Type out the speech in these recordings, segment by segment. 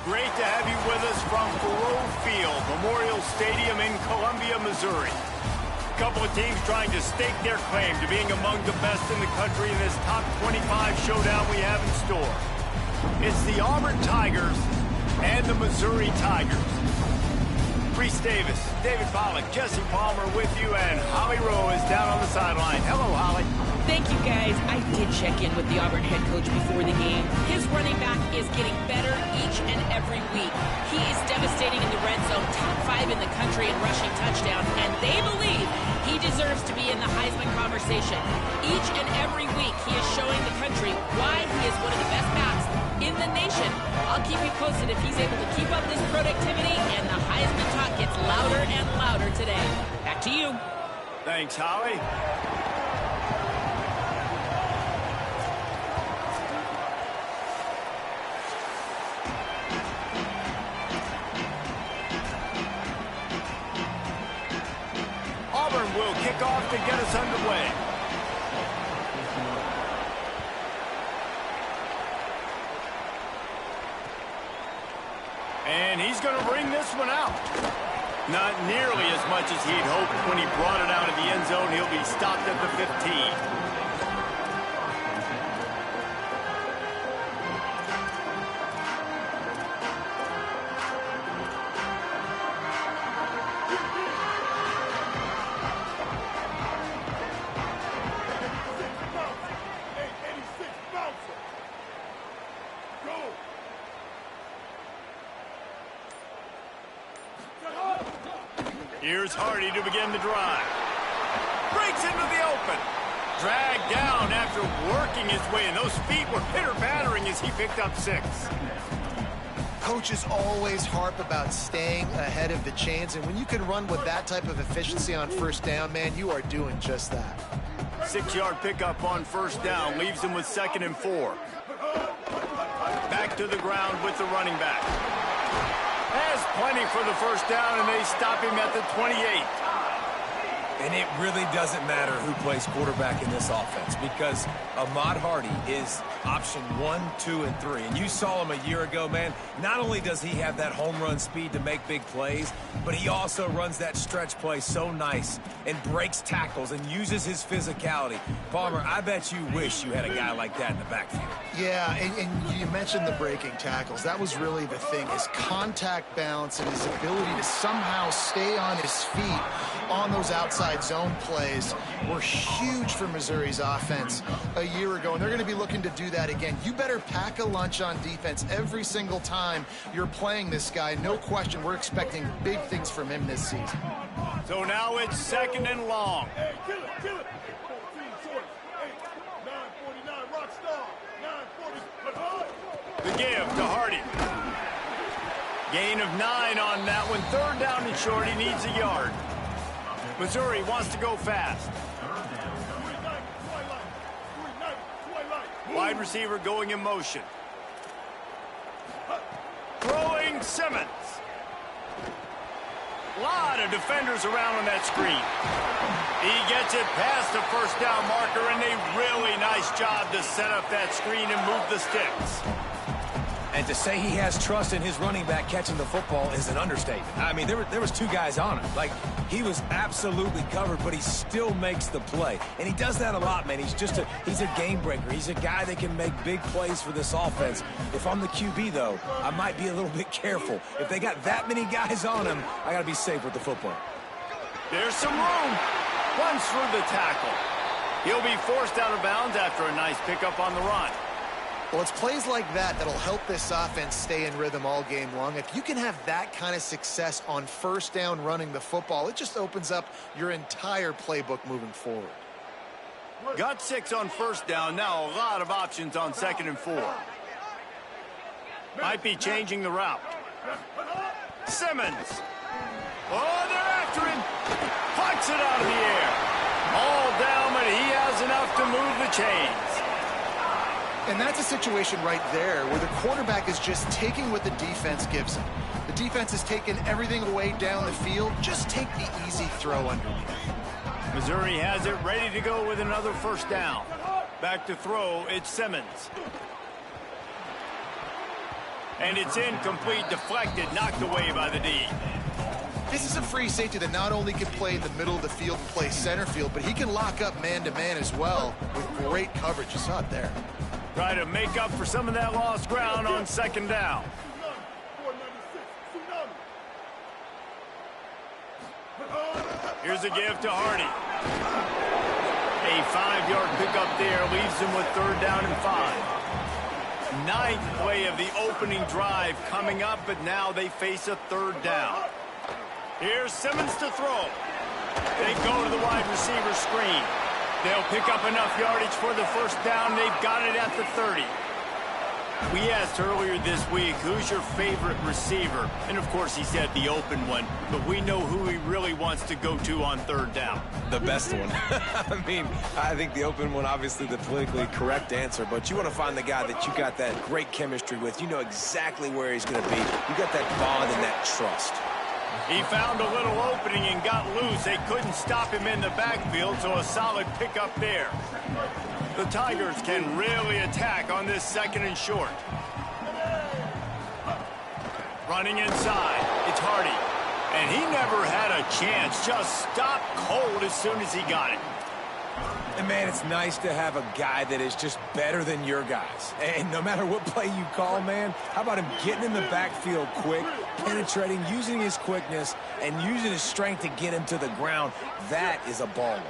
great to have you with us from Faroe Field, Memorial Stadium in Columbia, Missouri. A couple of teams trying to stake their claim to being among the best in the country in this top 25 showdown we have in store. It's the Auburn Tigers and the Missouri Tigers. Reese Davis, David Pollack, Jesse Palmer with you, and Holly Rowe is down on the sideline. Hello, Holly. Thank you, guys. I did check in with the Auburn head coach before the game. His running back is getting better each and every week. He is devastating in the red zone, top 5 in the country in rushing touchdowns, and they believe he deserves to be in the Heisman conversation. Each and every week, he is showing the country why he is one of the best backs in the nation. I'll keep you posted if he's able to keep up this productivity, and the Heisman talk gets louder and louder today. Back to you. Thanks, Holly. Auburn will kick off to get us underway. And he's going to bring this one out. Not nearly as much as he'd hoped when he brought it out of the end zone. He'll be stopped at the 15. Here's Hardy to begin the drive. Breaks into the open. Dragged down after working his way, and those feet were pitter-pattering as he picked up 6. Coaches always harp about staying ahead of the chains, and when you can run with that type of efficiency on first down, man, you are doing just that. 6-yard pickup on first down leaves him with 2nd and 4. Back to the ground with the running back. Has plenty for the first down, and they stop him at the 28. And it really doesn't matter who plays quarterback in this offense, because Ahmad Hardy is option 1, 2, and 3. And you saw him a year ago, man. Not only does he have that home run speed to make big plays, but he also runs that stretch play so nice and breaks tackles and uses his physicality. Palmer, I bet you wish you had a guy like that in the backfield. Yeah, and you mentioned the breaking tackles. That was really the thing. His contact balance and his ability to somehow stay on his feet on those outside zone plays were huge for Missouri's offense a year ago, and they're going to be looking to do that again. You better pack a lunch on defense every single time you're playing this guy. No question, we're expecting big things from him this season. So now it's 2nd and long. Hey, kill it, kill it. 14 short. 949 rock star. 940. The give to Hardy. Gain of 9 on that one. 3rd down and short. He needs a yard. Missouri wants to go fast. Wide receiver going in motion. Throwing Simmons. A lot of defenders around on that screen. He gets it past the first down marker, and a really nice job to set up that screen and move the sticks. And to say he has trust in his running back catching the football is an understatement. I mean, there was 2 guys on him. Like, he was absolutely covered, but he still makes the play. And he does that a lot, man. He's a game breaker. He's a guy that can make big plays for this offense. If I'm the QB, though, I might be a little bit careful. If they got that many guys on him, I got to be safe with the football. There's some room. Runs through the tackle. He'll be forced out of bounds after a nice pickup on the run. Well, it's plays like that that'll help this offense stay in rhythm all game long. If you can have that kind of success on first down running the football, it just opens up your entire playbook moving forward. Got 6 on first down. Now a lot of options on 2nd and 4. Might be changing the route. Simmons. Oh, they're after him. Plucks it out of the air. All down, but he has enough to move the chains. And that's a situation right there where the quarterback is just taking what the defense gives him. The defense has taken everything away down the field. Just take the easy throw underneath. Missouri has it ready to go with another first down. Back to throw, it's Simmons. And it's incomplete, deflected, knocked away by the D. This is a free safety that not only can play in the middle of the field and play center field, but he can lock up man-to-man as well with great coverage. You saw it there. Try to make up for some of that lost ground on second down. Here's a give to Hardy. A 5-yard pickup there leaves him with third down and 5. Ninth play of the opening drive coming up, but now they face a third down. Here's Simmons to throw. They go to the wide receiver screen. They'll pick up enough yardage for the first down. They've got it at the 30. We asked earlier this week, who's your favorite receiver? And, of course, he said the open one. But we know who he really wants to go to on third down. The best one. I mean, I think the open one, obviously the politically correct answer. But you want to find the guy that you got that great chemistry with. You know exactly where he's going to be. You got that bond and that trust. He found a little opening and got loose. They couldn't stop him in the backfield, so a solid pickup there. The Tigers can really attack on this second and short. Running inside, it's Hardy. And he never had a chance, just stopped cold as soon as he got it. And, man, it's nice to have a guy that is just better than your guys. And no matter what play you call, man, how about him getting in the backfield quick, penetrating, using his quickness, and using his strength to get him to the ground? That is a baller.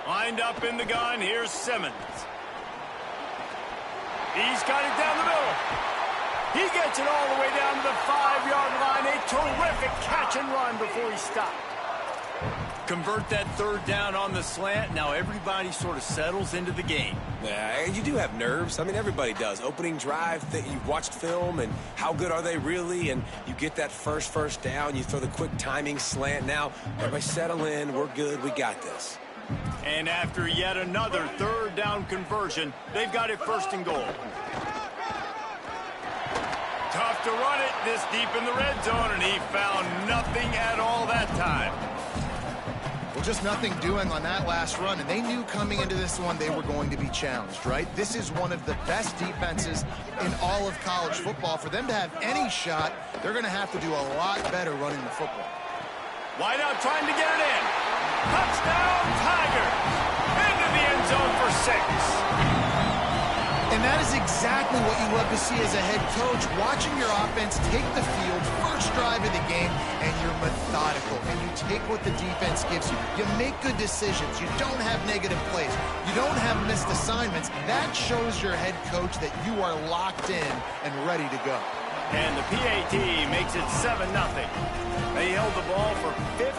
Lined up in the gun, here's Simmons. He's got it down the middle. He gets it all the way down to the 5-yard line. A terrific catch and run before he stopped. Convert that third down on the slant. Now everybody sort of settles into the game. Yeah, you do have nerves. I mean, everybody does. Opening drive, you've watched film, and how good are they really? And you get that first down. You throw the quick timing slant. Now, everybody settle in. We're good. We got this. And after yet another third down conversion, they've got it first and goal. Tough to run it this deep in the red zone, and he found nothing at all that time. Well, just nothing doing on that last run, and they knew coming into this one they were going to be challenged, right? This is one of the best defenses in all of college football. For them to have any shot, they're going to have to do a lot better running the football. Wide out trying to get it in. Touchdown, Tigers! Into the end zone for 6. And that is exactly what you love to see as a head coach, watching your offense take the field, first drive of the game, and you're methodical, and you take what the defense gives you. You make good decisions. You don't have negative plays. You don't have missed assignments. That shows your head coach that you are locked in and ready to go. And the PAT makes it 7-0. They held the ball for 15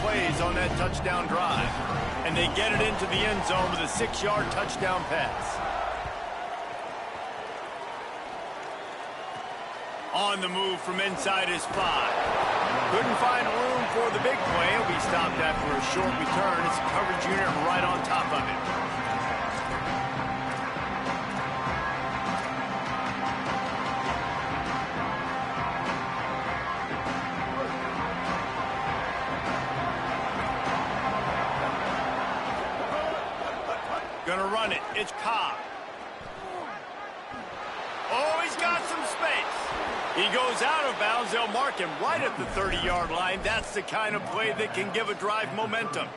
plays on that touchdown drive, and they get it into the end zone with a 6-yard touchdown pass. On the move from inside his 5. Couldn't find room for the big play. He'll be stopped after a short return. It's a coverage unit right on top of it. Gonna run it. It's Cobb. Oh, he's got some space. He goes out of bounds. They'll mark him right at the 30-yard line. That's the kind of play that can give a drive momentum.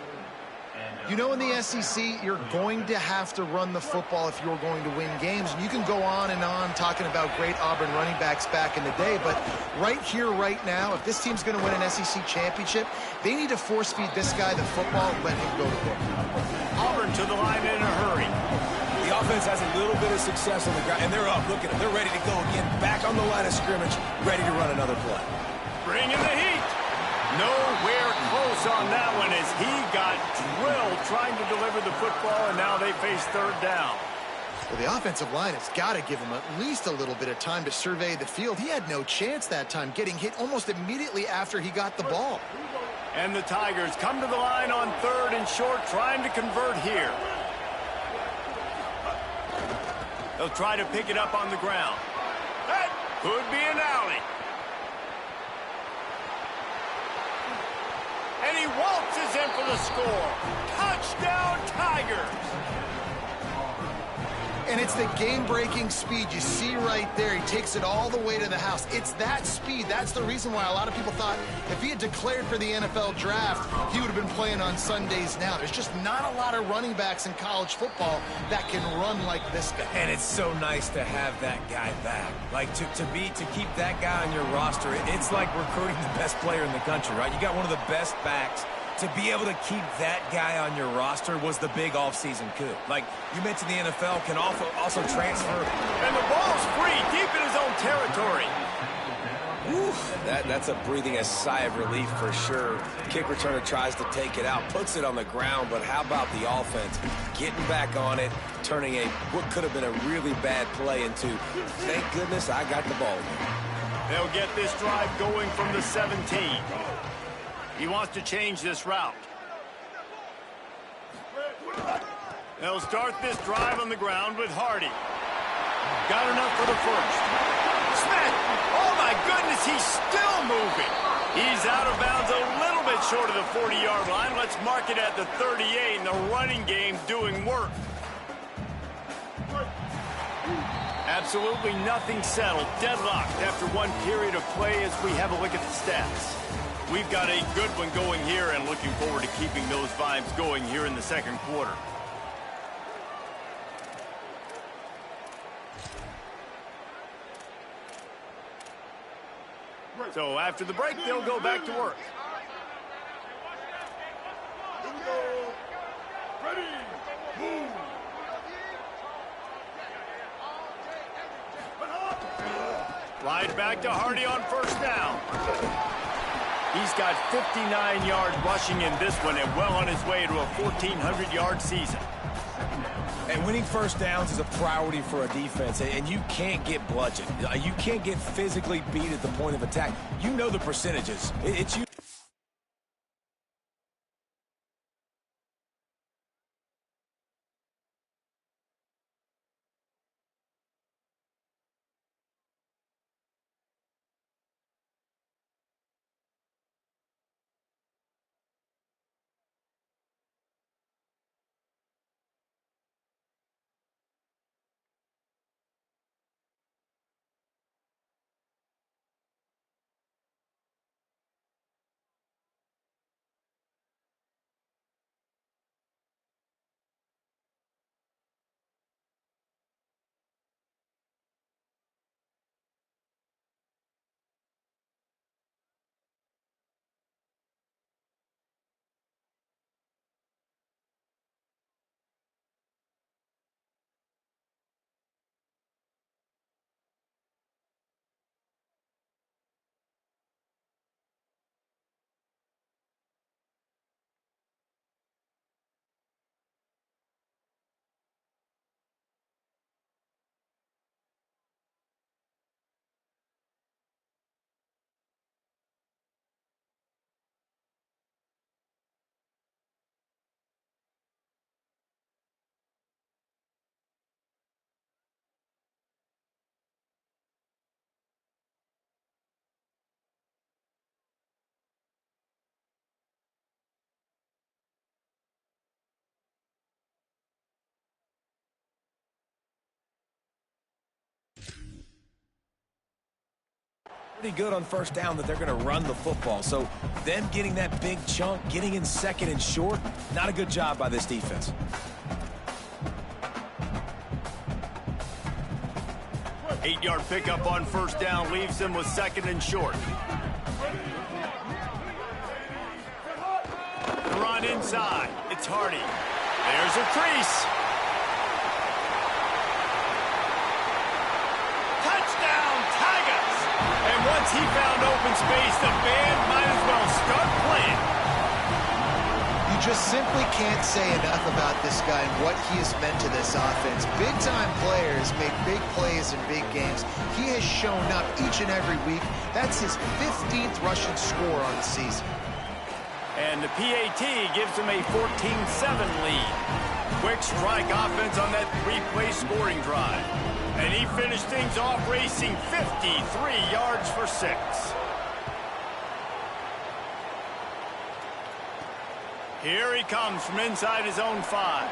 You know, in the SEC, you're going to have to run the football if you're going to win games. And you can go on and on talking about great Auburn running backs back in the day, but right here, right now, if this team's going to win an SEC championship, they need to force-feed this guy the football and let him go to work. Auburn to the line in a hurry. The offense has a little bit of success on the ground, and they're up. Look at them. They're ready to go again. Back on the line of scrimmage, ready to run another play. Bringing the heat. Nowhere close on that one as he got drilled trying to deliver the football, and now they face third down. Well, the offensive line has got to give him at least a little bit of time to survey the field. He had no chance that time, getting hit almost immediately after he got the ball. And the Tigers come to the line on third and short, trying to convert here. They'll try to pick it up on the ground. That could be an alley. And he waltzes in for the score. Touchdown, Tigers. And it's the game-breaking speed you see right there. He takes it all the way to the house. It's that speed. That's the reason why a lot of people thought if he had declared for the NFL draft, he would have been playing on Sundays now. There's just not a lot of running backs in college football that can run like this guy. And it's so nice to have that guy back. Like, to keep that guy on your roster, it's like recruiting the best player in the country, right? You got one of the best backs. To be able to keep that guy on your roster was the big offseason coup. Like, you mentioned the NFL can also transfer. And the ball's free, deep in his own territory. Oof, that's a breathing a sigh of relief for sure. Kick returner tries to take it out, puts it on the ground, but how about the offense? Getting back on it, turning what could have been a really bad play into, thank goodness I got the ball again. They'll get this drive going from the 17. He wants to change this route. They'll start this drive on the ground with Hardy. Got enough for the first. Smith! Oh my goodness, he's still moving. He's out of bounds a little bit short of the 40-yard line. Let's mark it at the 38, and the running game doing work. Absolutely nothing settled. Deadlocked after one period of play as we have a look at the stats. We've got a good one going here and looking forward to keeping those vibes going here in the second quarter. So after the break, they'll go back to work. Ready, move. Slide back to Hardy on first down. He's got 59 yards rushing in this one and well on his way to a 1,400-yard season. And winning first downs is a priority for a defense, and you can't get bludgeoned. You can't get physically beat at the point of attack. You know the percentages. It's you. Pretty good on first down that they're going to run the football. So them getting that big chunk, getting in second and short, not a good job by this defense. Eight-yard pickup on first down leaves them with second and short. The run inside. It's Hardy. There's a crease. Touchdown, Tigers! And once he found open space, the band might as well start playing. You just simply can't say enough about this guy and what he has meant to this offense. Big-time players make big plays in big games. He has shown up each and every week. That's his 15th rushing score on the season. And the PAT gives him a 14-7 lead. Quick strike offense on that three-play scoring drive. And he finished things off racing 53 yards for 6. Here he comes from inside his own 5.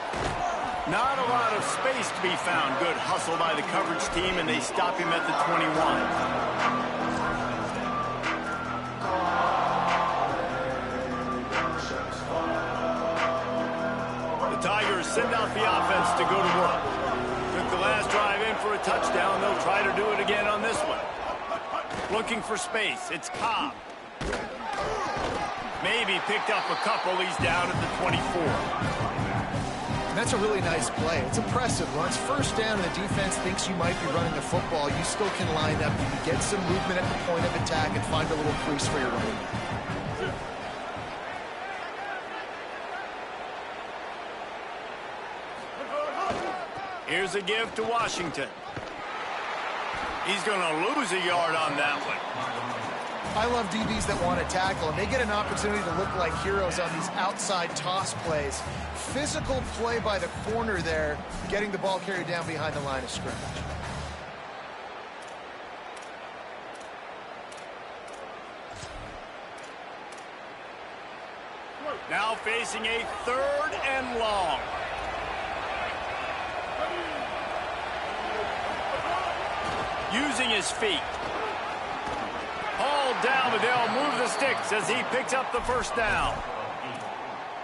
Not a lot of space to be found. Good hustle by the coverage team, and they stop him at the 21. The Tigers send out the offense to go to work. Took the last drive in for a touchdown. They'll try to do it again on this one. Looking for space. It's Cobb. Maybe picked up a couple. He's down at the 24. And that's a really nice play. It's impressive. Once first down and the defense thinks you might be running the football, you still can line up. You can get some movement at the point of attack and find a little crease for your running back. Here's a give to Washington. He's going to lose a yard on that one. I love DBs that want to tackle, and they get an opportunity to look like heroes on these outside toss plays. Physical play by the corner there, getting the ball carried down behind the line of scrimmage. Now facing a 3rd and long. Using his feet. Hauled down, but they'll move the sticks as he picks up the first down.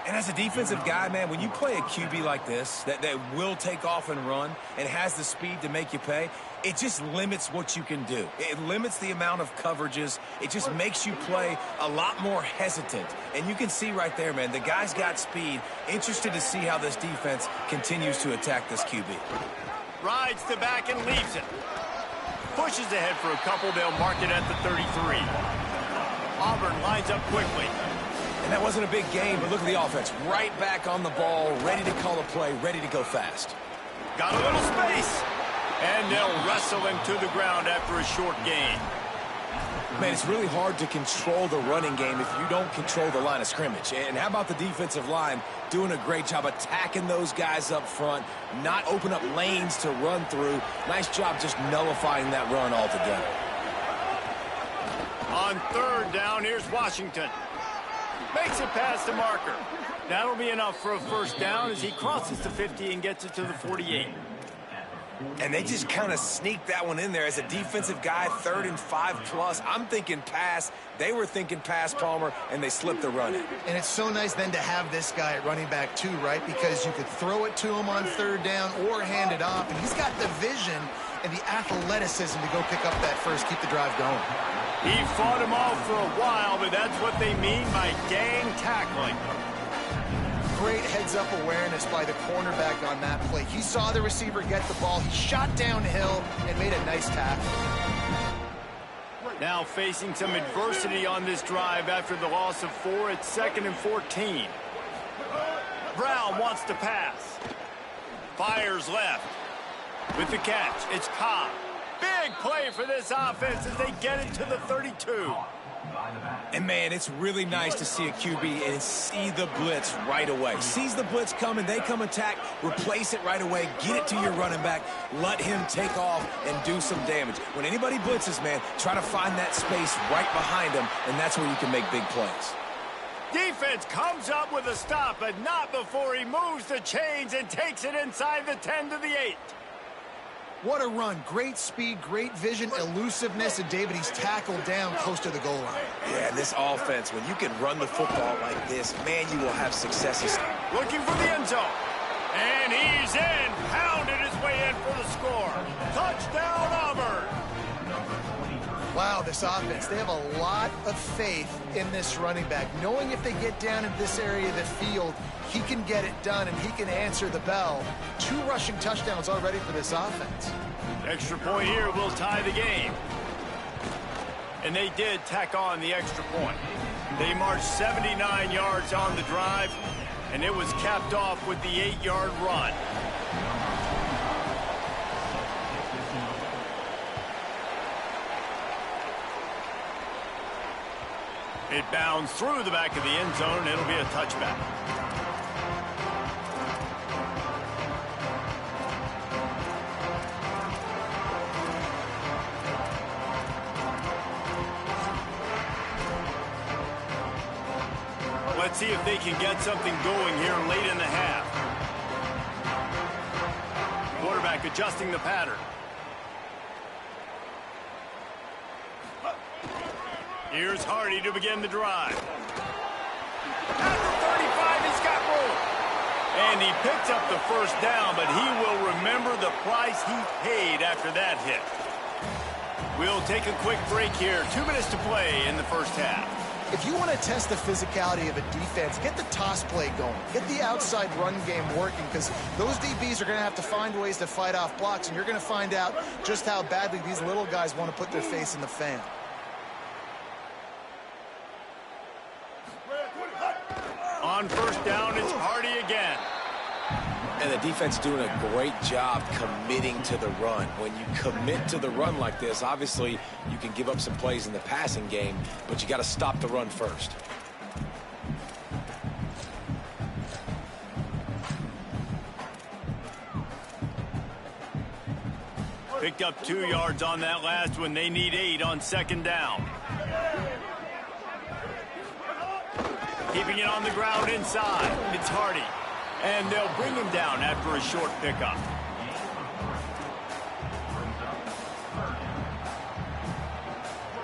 And as a defensive guy, man, when you play a QB like this, that will take off and run and has the speed to make you pay, it just limits what you can do. It limits the amount of coverages. It just makes you play a lot more hesitant. And you can see right there, man, the guy's got speed. Interested to see how this defense continues to attack this QB. Rides the back and leaves it. Pushes ahead for a couple. They'll mark it at the 33. Auburn lines up quickly. And that wasn't a big game, but look at the offense. Right back on the ball, ready to call a play, ready to go fast. Got a little space. And they'll wrestle him to the ground after a short gain. Man, it's really hard to control the running game if you don't control the line of scrimmage. And how about the defensive line doing a great job attacking those guys up front, not open up lanes to run through. Nice job just nullifying that run altogether. On 3rd down, here's Washington. Makes it past the marker. That'll be enough for a first down as he crosses the 50 and gets it to the 48. And they just kind of sneaked that one in there as a defensive guy, 3rd and 5+. I'm thinking pass. They were thinking pass, Palmer, and they slipped the run in. And it's so nice then to have this guy at running back too, right? Because you could throw it to him on 3rd down or hand it off. And he's got the vision and the athleticism to go pick up that first, keep the drive going. He fought him off for a while, but that's what they mean by gang tackling. Great heads-up awareness by the cornerback on that play. He saw the receiver get the ball. He shot downhill and made a nice tackle. Now facing some adversity on this drive after the loss of 4. It's 2nd and 14. Brown wants to pass. Fires left. With the catch, it's Cobb. Big play for this offense as they get it to the 32. And, man, it's really nice to see a QB and see the blitz right away. Sees the blitz coming, they come attack, replace it right away, get it to your running back, let him take off and do some damage. When anybody blitzes, man, try to find that space right behind them, and that's where you can make big plays. Defense comes up with a stop, but not before he moves the chains and takes it inside the 10 to the 8. What a run. Great speed, great vision, elusiveness, and David, he's tackled down close to the goal line. Yeah, this offense, when you can run the football like this, man, you will have successes. Looking for the end zone. And he's in. Pounded his way in for the score. Touchdown, Auburn. Wow, this offense, they have a lot of faith in this running back. Knowing if they get down in this area of the field, he can get it done and he can answer the bell. 2 rushing touchdowns already for this offense. Extra point here will tie the game. And they did tack on the extra point. They marched 79 yards on the drive, and it was capped off with the 8-yard run. It bounds through the back of the end zone, and it'll be a touchback. Let's see if they can get something going here late in the half. adjusting the pattern. Here's Hardy to begin the drive. At the 35, he's got room. And he picks up the first down, but he will remember the price he paid after that hit. We'll take a quick break here. 2 minutes to play in the first half. If you want to test the physicality of a defense, get the toss play going. Get the outside run game working, because those DBs are going to have to find ways to fight off blocks, and you're going to find out just how badly these little guys want to put their face in the fan. On first down, it's Hardy again. And the defense doing a great job committing to the run. When you commit to the run like this, obviously you can give up some plays in the passing game, but you got to stop the run first. Picked up 2 yards on that last one. They need 8 on second down. Keeping it on the ground inside. It's Hardy. And they'll bring him down after a short pickup.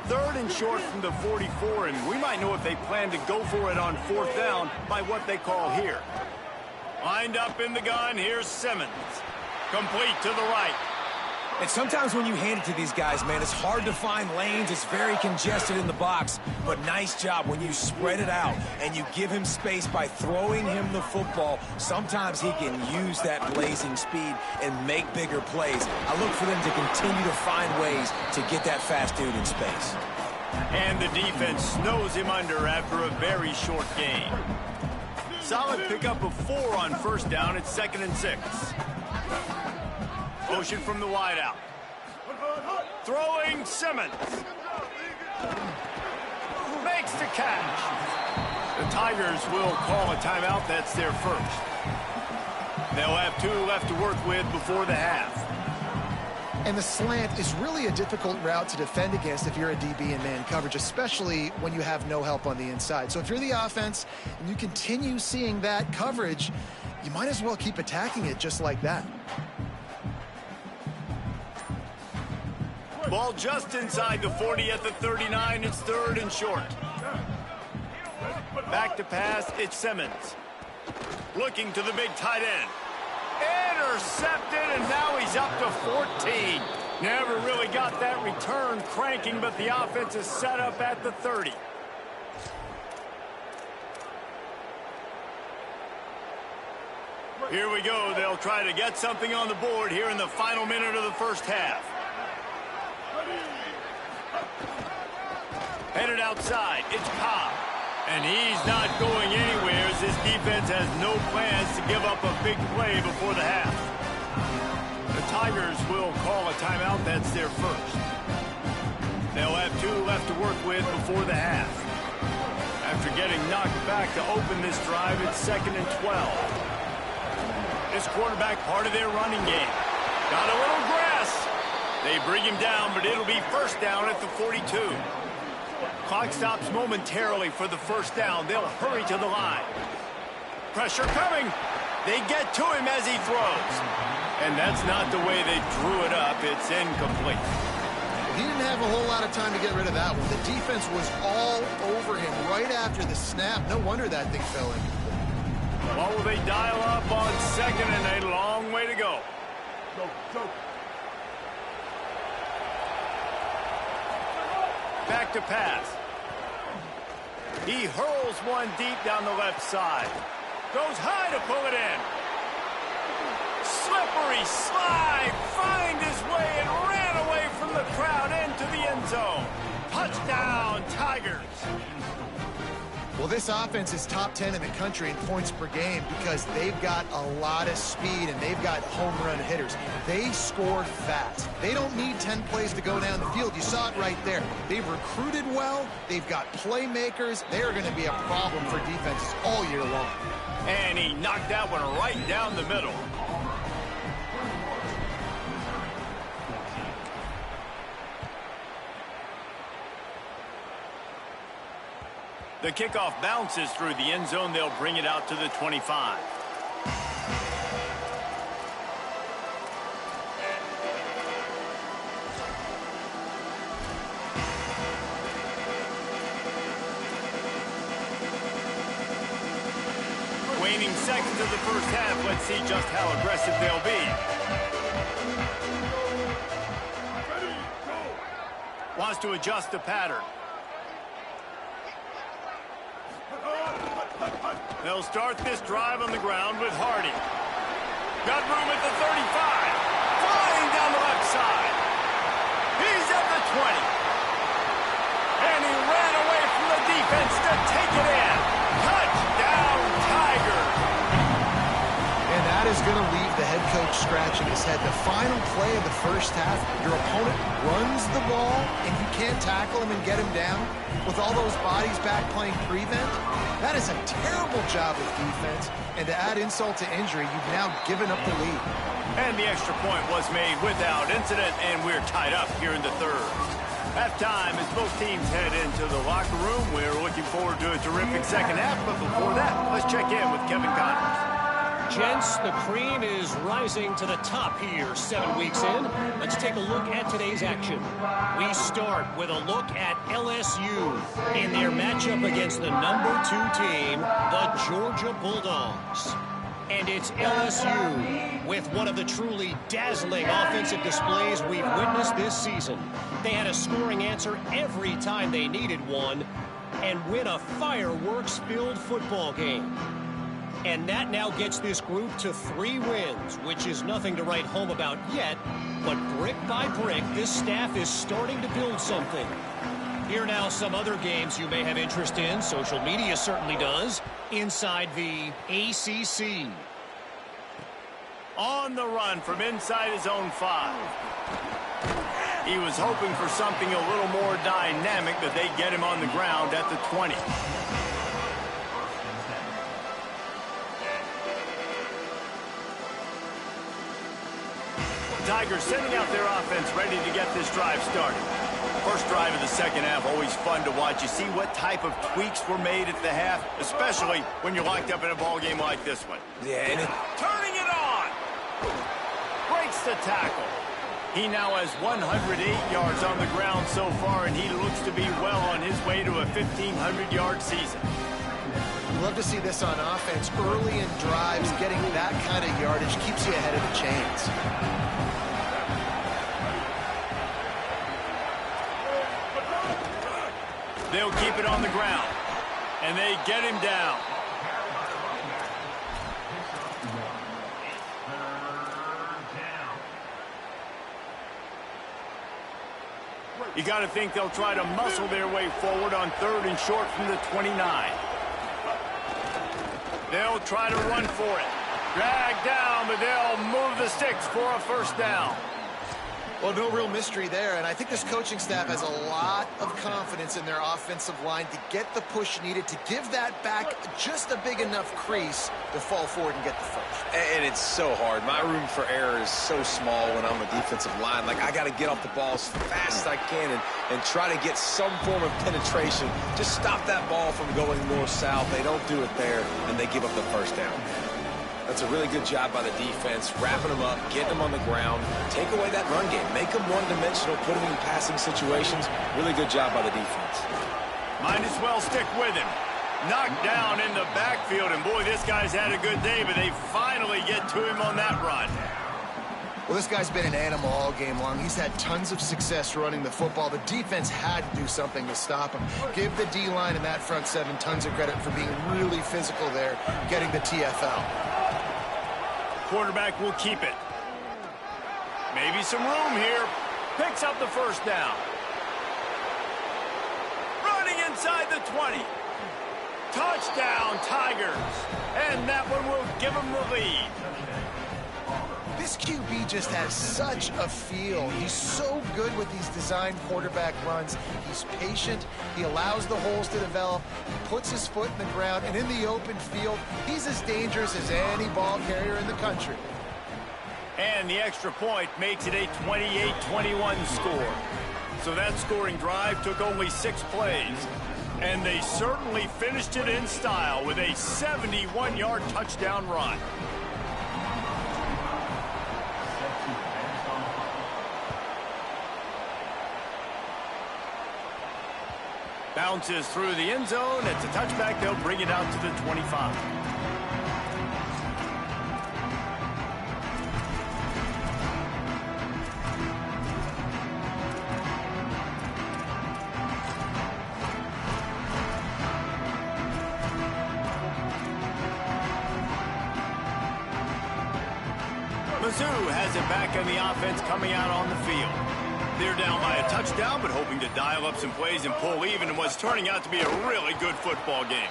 Third and short from the 44, and we might know if they plan to go for it on fourth down by what they call here. Lined up in the gun, here's Simmons. Complete to the right. And sometimes when you hand it to these guys, man, it's hard to find lanes. It's very congested in the box. But nice job when you spread it out and you give him space by throwing him the football. Sometimes he can use that blazing speed and make bigger plays. I look for them to continue to find ways to get that fast dude in space. And the defense snows him under after a very short gain. Solid pickup of 4 on first down. It's 2nd and 6. Motion from the wideout. Throwing Simmons. Makes the catch. The Tigers will call a timeout. That's their first. They'll have 2 left to work with before the half. And the slant is really a difficult route to defend against if you're a DB in man coverage, especially when you have no help on the inside. So if you're the offense and you continue seeing that coverage, you might as well keep attacking it just like that. Ball just inside the 40 at the 39. It's 3rd and short. Back to pass. It's Simmons. Looking to the big tight end. Intercepted, and now he's up to 14. Never really got that return cranking, but the offense is set up at the 30. Here we go. They'll try to get something on the board here in the final minute of the first half. Headed outside, it's Cobb. And he's not going anywhere as this defense has no plans to give up a big play before the half. The Tigers will call a timeout. That's their first. They'll have 2 left to work with before the half. After getting knocked back to open this drive, it's 2nd and 12. This quarterback part of their running game. Got a little grass. They bring him down, but it'll be first down at the 42. Clock stops momentarily for the first down. They'll hurry to the line. Pressure coming. They get to him as he throws. And that's not the way they drew it up. It's incomplete. He didn't have a whole lot of time to get rid of that one. The defense was all over him right after the snap. No wonder that thing fell in. What will they dial up on 2nd and a long way to go? Back to pass. He hurls one deep down the left side. Goes high to pull it in. Slippery slide. Find his way and ran away from the crowd into the end zone. Touchdown, Tigers. Well, this offense is top 10 in the country in points per game because they've got a lot of speed and they've got home run hitters. They score fast. They don't need 10 plays to go down the field. You saw it right there. They've recruited well. They've got playmakers. They are going to be a problem for defenses all year long. And he knocked that one right down the middle. The kickoff bounces through the end zone. They'll bring it out to the 25. Remaining seconds of the first half. Let's see just how aggressive they'll be. Ready, go. Wants to adjust the pattern. They'll start this drive on the ground with Hardy. Got room at the 35. Flying down the left side. He's at the 20. And he ran away from the defense to take it in. Touchdown, Tigers. And that is going to leave the head coach scratching his head. The final play of the first half, your opponent runs the ball, and you can't tackle him and get him down with all those bodies back playing prevent. That is a terrible job of defense. And to add insult to injury, you've now given up the lead. And the extra point was made without incident, and we're tied up here in the third. Halftime as both teams head into the locker room. We're looking forward to a terrific second half, but before that, let's check in with Kevin Connors. Gents, the cream is rising to the top here 7 weeks in. Let's take a look at today's action. We start with a look at LSU in their matchup against the number 2 team, the Georgia Bulldogs. And it's LSU with one of the truly dazzling offensive displays we've witnessed this season. They had a scoring answer every time they needed one and win a fireworks-filled football game. And that now gets this group to 3 wins, which is nothing to write home about yet. But brick by brick, this staff is starting to build something. Here now some other games you may have interest in. Social media certainly does. Inside the ACC. On the run from inside his own 5. He was hoping for something a little more dynamic, but they get him on the ground at the 20. Tigers sending out their offense ready to get this drive started. First drive of the second half, always fun to watch. You see what type of tweaks were made at the half, especially when you're locked up in a ball game like this one. Yeah, and Turning it on. Breaks the tackle. He now has 108 yards on the ground so far, and he looks to be well on his way to a 1,500-yard season. Love to see this on offense. Early in drives, getting that kind of yardage keeps you ahead of the chains. They'll keep it on the ground, and they get him down. You got to think they'll try to muscle their way forward on 3rd and short from the 29. They'll try to run for it. Drag down, but they'll move the sticks for a first down. Well, no real mystery there, and I think this coaching staff has a lot of confidence in their offensive line to get the push needed to give that back just a big enough crease to fall forward and get the first. And it's so hard. My room for error is so small when I'm a defensive line. Like, I got to get off the ball as fast as I can and try to get some form of penetration. Just stop that ball from going north-south. They don't do it there, and they give up the first down. That's a really good job by the defense, wrapping them up, getting them on the ground, take away that run game, make them one-dimensional, put them in passing situations. Really good job by the defense. Might as well stick with him. Knocked down in the backfield, and boy, this guy's had a good day, but they finally get to him on that run. Well, this guy's been an animal all game long. He's had tons of success running the football. The defense had to do something to stop him. Give the D-line and that front 7 tons of credit for being really physical there, getting the TFL. Quarterback will keep it. Maybe some room here. Picks up the first down. Running inside the 20. Touchdown, Tigers. And that one will give them the lead. This QB just has such a feel. He's so good with these designed quarterback runs. He's patient. He allows the holes to develop. He puts his foot in the ground. And in the open field, he's as dangerous as any ball carrier in the country. And the extra point makes it a 28-21 score. So that scoring drive took only 6 plays. And they certainly finished it in style with a 71-yard touchdown run. Bounces through the end zone. It's a touchback. They'll bring it out to the 25. Mizzou has it back in the offense coming out on the field. They're down by a touchdown, but hoping to dial up some plays and pull even in what's turning out to be a really good football game.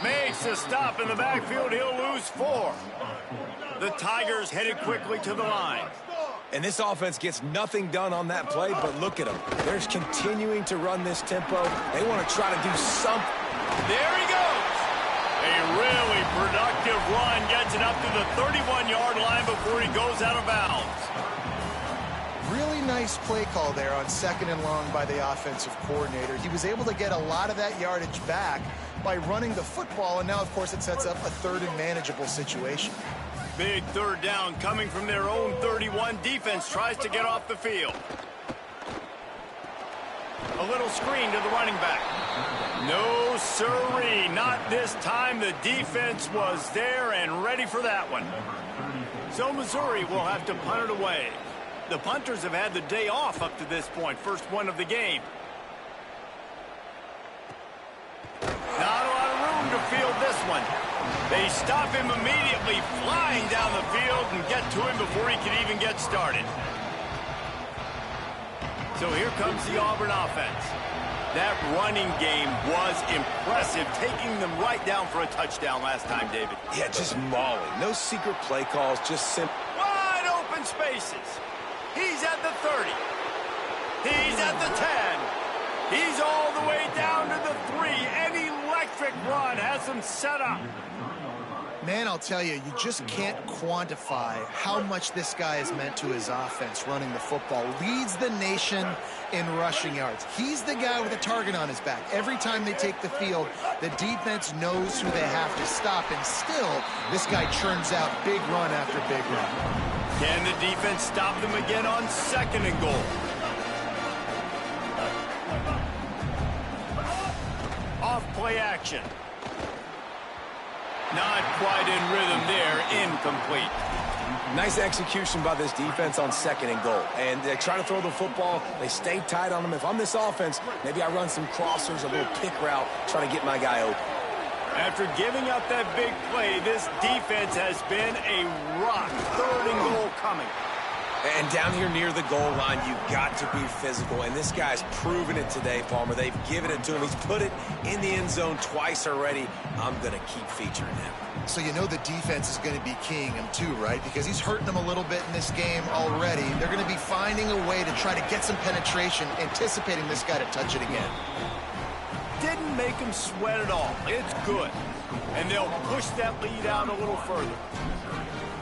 Makes a stop in the backfield. He'll lose 4. The Tigers headed quickly to the line. And this offense gets nothing done on that play, but look at them. They're continuing to run this tempo. They want to try to do something. There he goes. A really productive run gets it up to the 31-yard line before he goes out of bounds. Really nice play call there on 2nd and long by the offensive coordinator. He was able to get a lot of that yardage back by running the football, and now, of course, it sets up a 3rd and manageable situation. Big 3rd down coming from their own 31. Defense tries to get off the field. A little screen to the running back. No siree, not this time. The defense was there and ready for that one. So Missouri will have to punt it away. The punters have had the day off up to this point. First one of the game. Not a lot of room to field this one. They stop him immediately, flying down the field and get to him before he can even get started. So here comes the Auburn offense. That running game was impressive, taking them right down for a touchdown last time, David. Yeah, just mauling. No secret play calls, just simple. Wide open spaces. He's at the 30. He's at the 10. He's all the way down to the 3. An electric run has him set up. Man, I'll tell you, you just can't quantify how much this guy has meant to his offense running the football. Leads the nation in rushing yards. He's the guy with a target on his back. Every time they take the field, the defense knows who they have to stop, and still, this guy churns out big run after big run. Can the defense stop them again on 2nd and goal? Off play action. Not quite in rhythm there. Incomplete. Nice execution by this defense on 2nd and goal. And they try to throw the football. They stay tight on them. If I'm this offense, maybe I run some crossers, a little pick route, try to get my guy open. After giving up that big play, this defense has been a rock. 3rd and goal coming. And down here near the goal line, you've got to be physical. And this guy's proven it today, Palmer. They've given it to him. He's put it in the end zone twice already. I'm going to keep featuring him. So you know the defense is going to be keying him too, right? Because he's hurting them a little bit in this game already. They're going to be finding a way to try to get some penetration, anticipating this guy to touch it again. Didn't make him sweat at all. It's good. And they'll push that lead out a little further.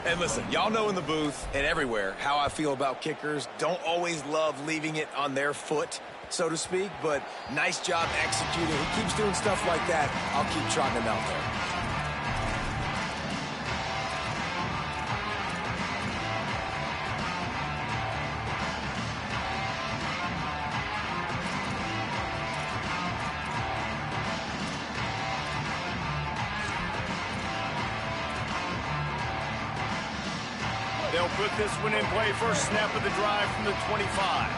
And listen, y'all know in the booth and everywhere how I feel about kickers. Don't always love leaving it on their foot, so to speak, but nice job executing. He keeps doing stuff like that. I'll keep trotting him out there. They'll put this one in play. First snap of the drive from the 25.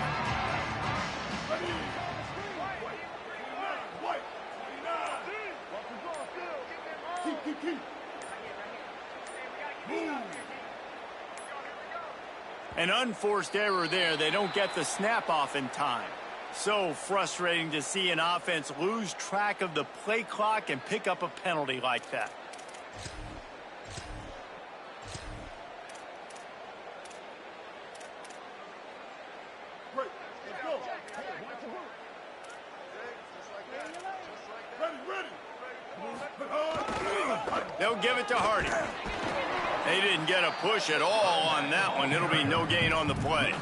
An unforced error there. They don't get the snap off in time. So frustrating to see an offense lose track of the play clock and pick up a penalty like that. They'll give it to Hardy. They didn't get a push at all on that one. It'll be no gain on the play.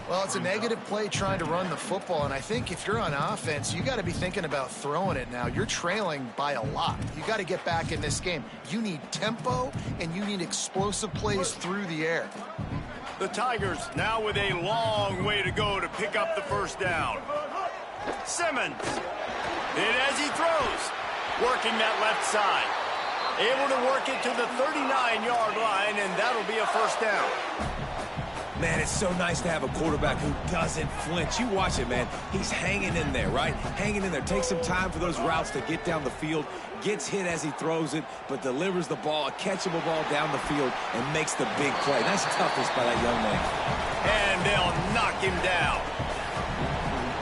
Well, it's a negative play trying to run the football, and I think if you're on offense, you got to be thinking about throwing it now. You're trailing by a lot. You got to get back in this game. You need tempo, and you need explosive plays through the air. The Tigers now with a long way to go to pick up the first down. Simmons. And as he throws, working that left side. Able to work it to the 39-yard line, and that'll be a first down. Man, it's so nice to have a quarterback who doesn't flinch. You watch it, man. He's hanging in there, right? Hanging in there. Takes some time for those routes to get down the field. Gets hit as he throws it, but delivers the ball, a catchable ball down the field, and makes the big play. That's toughness by that young man. And they'll knock him down.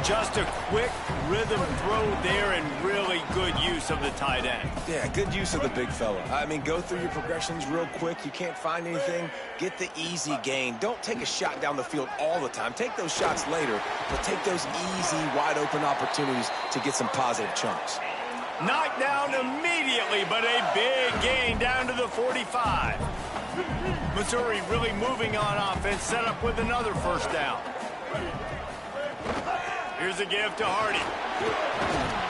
Just a quick rhythm throw there and really good use of the tight end. Yeah, good use of the big fella. I mean, go through your progressions real quick. You can't find anything. Get the easy gain. Don't take a shot down the field all the time. Take those shots later, but take those easy, wide-open opportunities to get some positive chunks. Knocked down immediately, but a big gain down to the 45. Missouri really moving on offense, set up with another first down. Here's a give to Hardy.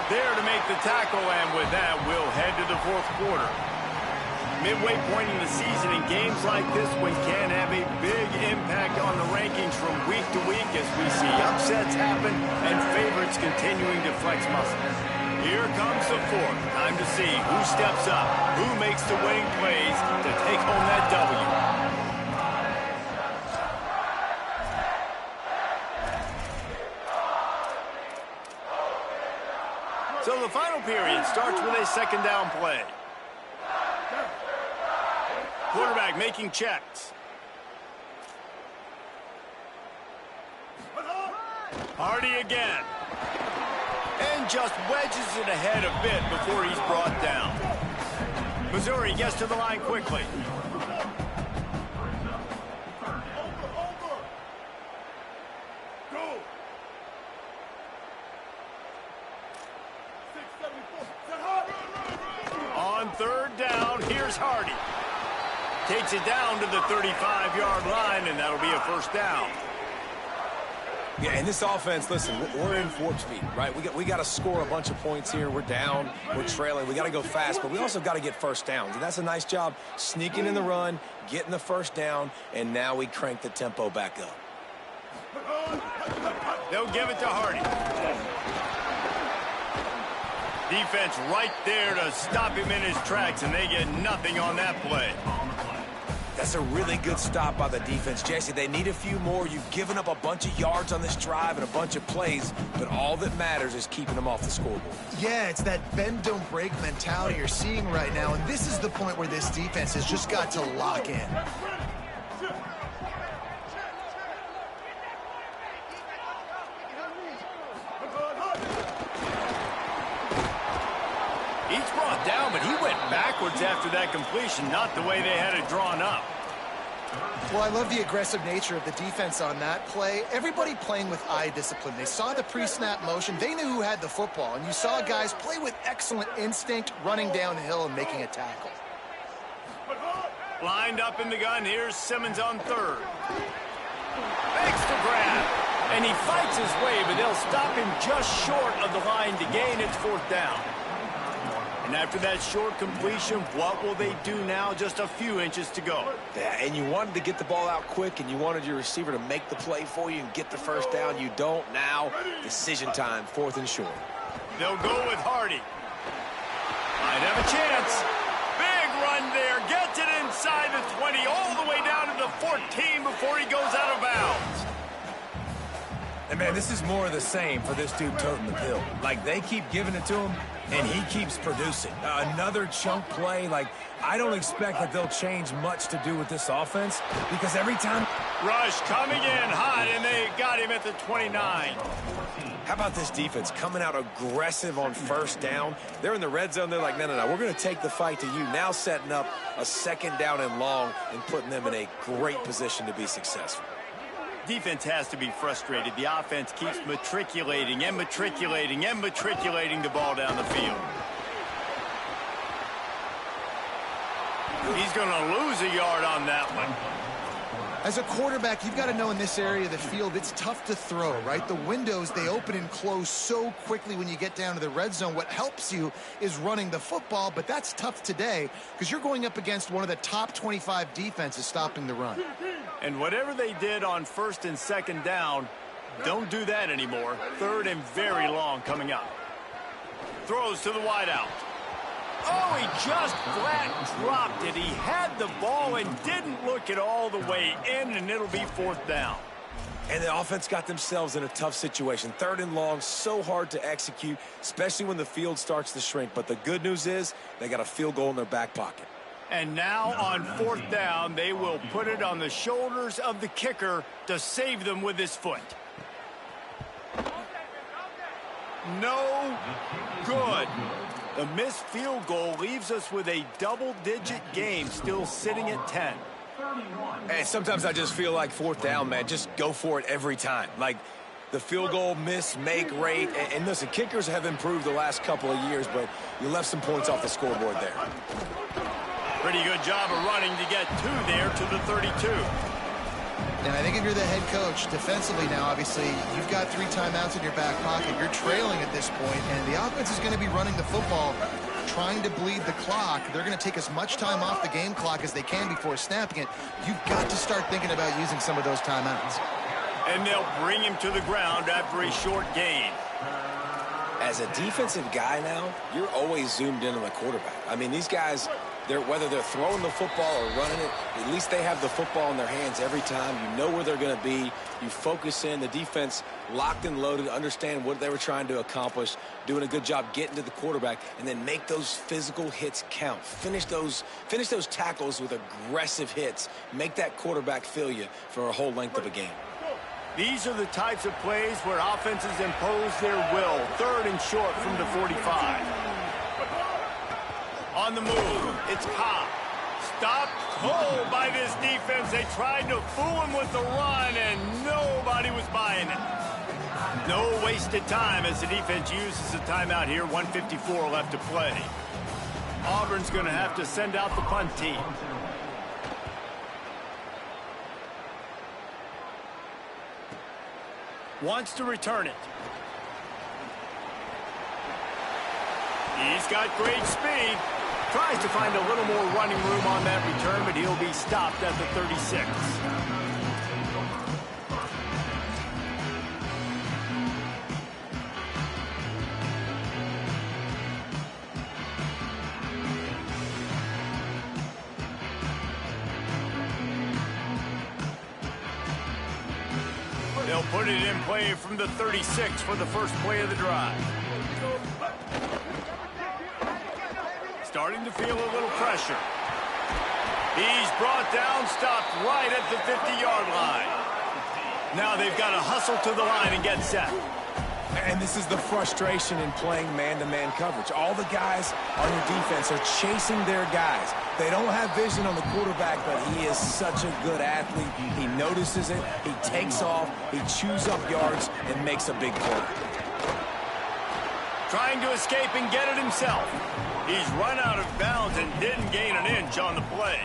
There to make the tackle, and with that, we'll head to the fourth quarter. Midway point in the season, in games like this one can have a big impact on the rankings from week to week as we see upsets happen and favorites continuing to flex muscles. Here comes the fourth. Time to see who steps up, who makes the winning plays to take home that W. So the final period starts with a second down play. Quarterback making checks. Hardy again. And just wedges it ahead a bit before he's brought down. Missouri gets to the line quickly. On third down, here's Hardy. Takes it down to the 35-yard line, and that'll be a first down. Yeah, in this offense, listen, we're in warp speed, right? We got to score a bunch of points here. We're down, we're trailing. We got to go fast, but we also got to get first downs. And that's a nice job sneaking in the run, getting the first down, and now we crank the tempo back up. They'll give it to Hardy. Defense right there to stop him in his tracks, and they get nothing on that play. That's a really good stop by the defense, Jesse. They need a few more. You've given up a bunch of yards on this drive and a bunch of plays, but all that matters is keeping them off the scoreboard. Yeah, it's that bend, don't break mentality you're seeing right now, and this is the point where this defense has just got to lock in. He's brought down, but he went backwards after that completion, not the way they had it drawn up. Well, I love the aggressive nature of the defense on that play. Everybody playing with eye discipline. They saw the pre-snap motion. They knew who had the football, and you saw guys play with excellent instinct, running downhill and making a tackle. Lined up in the gun. Here's Simmons on third. Makes the grab, and he fights his way, but they'll stop him just short of the line to gain its fourth down. And after that short completion, what will they do now? Just a few inches to go. Yeah, and you wanted to get the ball out quick, and you wanted your receiver to make the play for you and get the first down. You don't now. Decision time, fourth and short. They'll go with Hardy. Might have a chance. Big run there. Gets it inside the 20, all the way down to the 14 before he goes out of bounds. And, man, this is more of the same for this dude toting the pill. Like, they keep giving it to him, and he keeps producing. Another chunk play. Like, I don't expect that they'll change much to do with this offense because every time... Rush coming in hot, and they got him at the 29. How about this defense coming out aggressive on first down? They're in the red zone. They're like, no, we're going to take the fight to you. Now setting up a second down and long and putting them in a great position to be successful. Defense has to be frustrated. The offense keeps matriculating and matriculating and matriculating the ball down the field. He's going to lose a yard on that one. As a quarterback, you've got to know in this area of the field, it's tough to throw, right? The windows, they open and close so quickly when you get down to the red zone. What helps you is running the football, but that's tough today because you're going up against one of the top 25 defenses stopping the run. And whatever they did on first and second down, don't do that anymore. Third and very long coming up. Throws to the wideout. Oh, he just flat dropped it. He had the ball and didn't look it all the way in, and it'll be 4th down. And the offense got themselves in a tough situation. 3rd and long, so hard to execute, especially when the field starts to shrink. But the good news is they got a field goal in their back pocket. And now on 4th down, they will put it on the shoulders of the kicker to save them with his foot. No good. The missed field goal leaves us with a double-digit game still sitting at 10. And sometimes I just feel like 4th down, man, just go for it every time. Like the field goal miss, make rate. And listen, kickers have improved the last couple of years, but you left some points off the scoreboard there. Pretty good job of running to get 2 there to the 32. And I think if you're the head coach, defensively now, obviously, you've got 3 timeouts in your back pocket. You're trailing at this point, and the offense is going to be running the football, trying to bleed the clock. They're going to take as much time off the game clock as they can before snapping it. You've got to start thinking about using some of those timeouts. And they'll bring him to the ground after a short gain. As a defensive guy now, you're always zoomed in on the quarterback. I mean, these guys, whether they're throwing the football or running it, at least they have the football in their hands every time. You know where they're going to be. You focus in. The defense locked and loaded, understand what they were trying to accomplish, doing a good job getting to the quarterback, and then make those physical hits count. Finish those tackles with aggressive hits. Make that quarterback feel you for a whole length of a game. These are the types of plays where offenses impose their will. 3rd and short from the 45. On the move, it's Cobb. Stopped cold by this defense. They tried to fool him with the run, and nobody was buying it. No wasted time as the defense uses a timeout here. 1:54 left to play. Auburn's going to have to send out the punt team. Wants to return it. He's got great speed. Tries to find a little more running room on that return, but he'll be stopped at the 36. They'll put it in play from the 36 for the first play of the drive. Starting to feel a little pressure. He's brought down, stopped right at the 50-yard line. Now they've got to hustle to the line and get set. And this is the frustration in playing man-to-man coverage. All the guys on your defense are chasing their guys. They don't have vision on the quarterback, but he is such a good athlete. He notices it, he takes off, he chews up yards, and makes a big play. Trying to escape and get it himself. He's run out of bounds and didn't gain an inch on the play.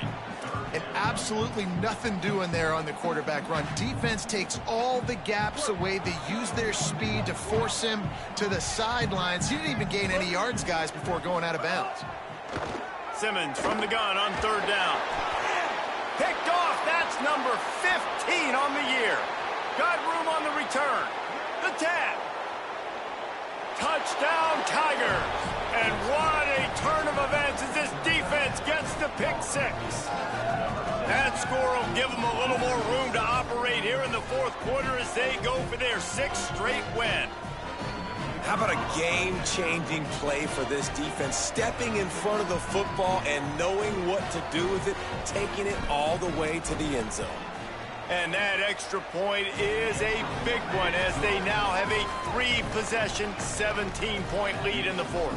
And absolutely nothing doing there on the quarterback run. Defense takes all the gaps away. They use their speed to force him to the sidelines. He didn't even gain any yards, guys, before going out of bounds. Simmons from the gun on 3rd down. Picked off. That's number 15 on the year. Got room on the return. The tap. Touchdown, Tigers. And what a turn of events as this defense gets the pick 6. That score will give them a little more room to operate here in the 4th quarter as they go for their 6th straight win. How about a game-changing play for this defense? Stepping in front of the football and knowing what to do with it, taking it all the way to the end zone. And that extra point is a big one as they now have a 3-possession, 17-point lead in the 4th.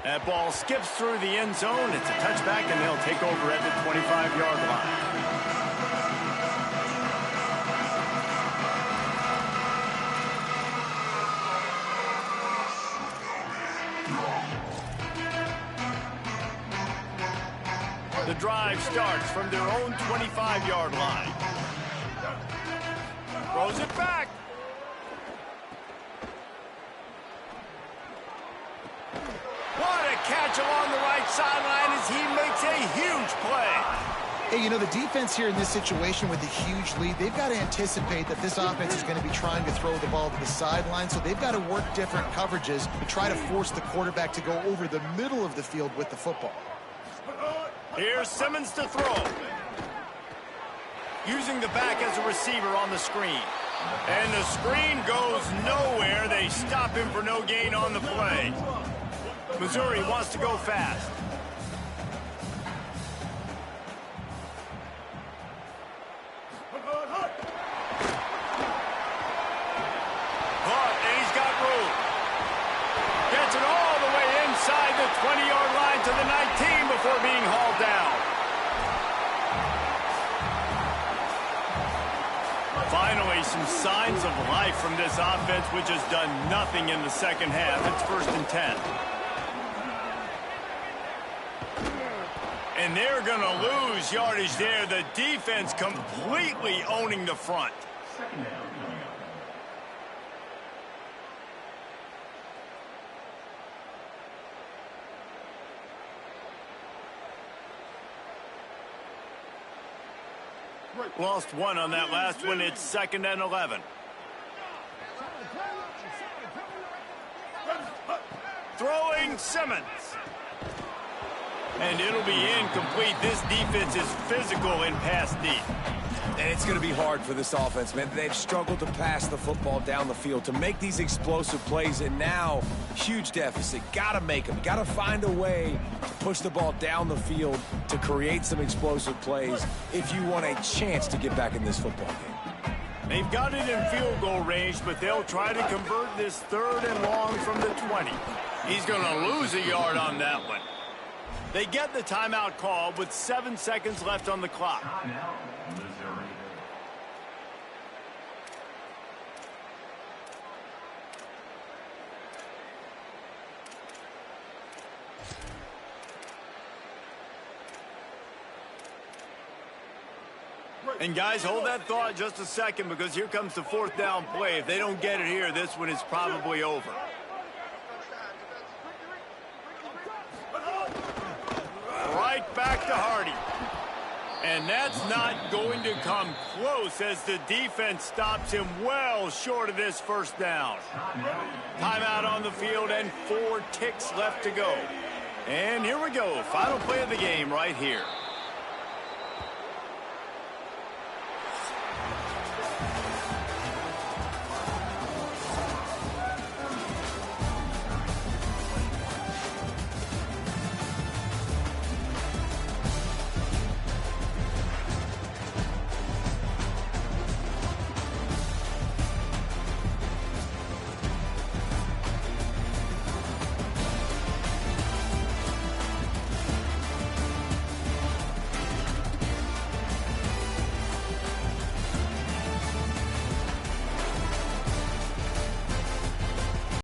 That ball skips through the end zone. It's a touchback, and they'll take over at the 25-yard line. The drive starts from their own 25-yard line. Throws it back. What a catch along the right sideline as he makes a huge play. Hey, you know, the defense here in this situation with a huge lead, they've got to anticipate that this offense is going to be trying to throw the ball to the sideline, so they've got to work different coverages to try to force the quarterback to go over the middle of the field with the football. Here's Simmons to throw. Using the back as a receiver on the screen. And the screen goes nowhere. They stop him for no gain on the play. Missouri wants to go fast. And he's got room. Gets it all the way inside the 20-yard line to the 19 before being hauled down. Finally, some signs of life from this offense, which has done nothing in the second half. It's 1st and 10. And they're going to lose yardage there. The defense completely owning the front. Lost one on that last one. It's 2nd and 11. Throwing Simmons. And it'll be incomplete. This defense is physical in pass deep. And it's going to be hard for this offense, man. They've struggled to pass the football down the field, to make these explosive plays, and now, huge deficit. Got to make them. Got to find a way to push the ball down the field to create some explosive plays if you want a chance to get back in this football game. They've got it in field goal range, but they'll try to convert this 3rd and long from the 20. He's going to lose a yard on that one. They get the timeout call with 7 seconds left on the clock. And guys, hold that thought just a second, because here comes the 4th down play. If they don't get it here, this one is probably over. Right back to Hardy. And that's not going to come close as the defense stops him well short of this 1st down. Timeout on the field and 4 ticks left to go. And here we go. Final play of the game right here.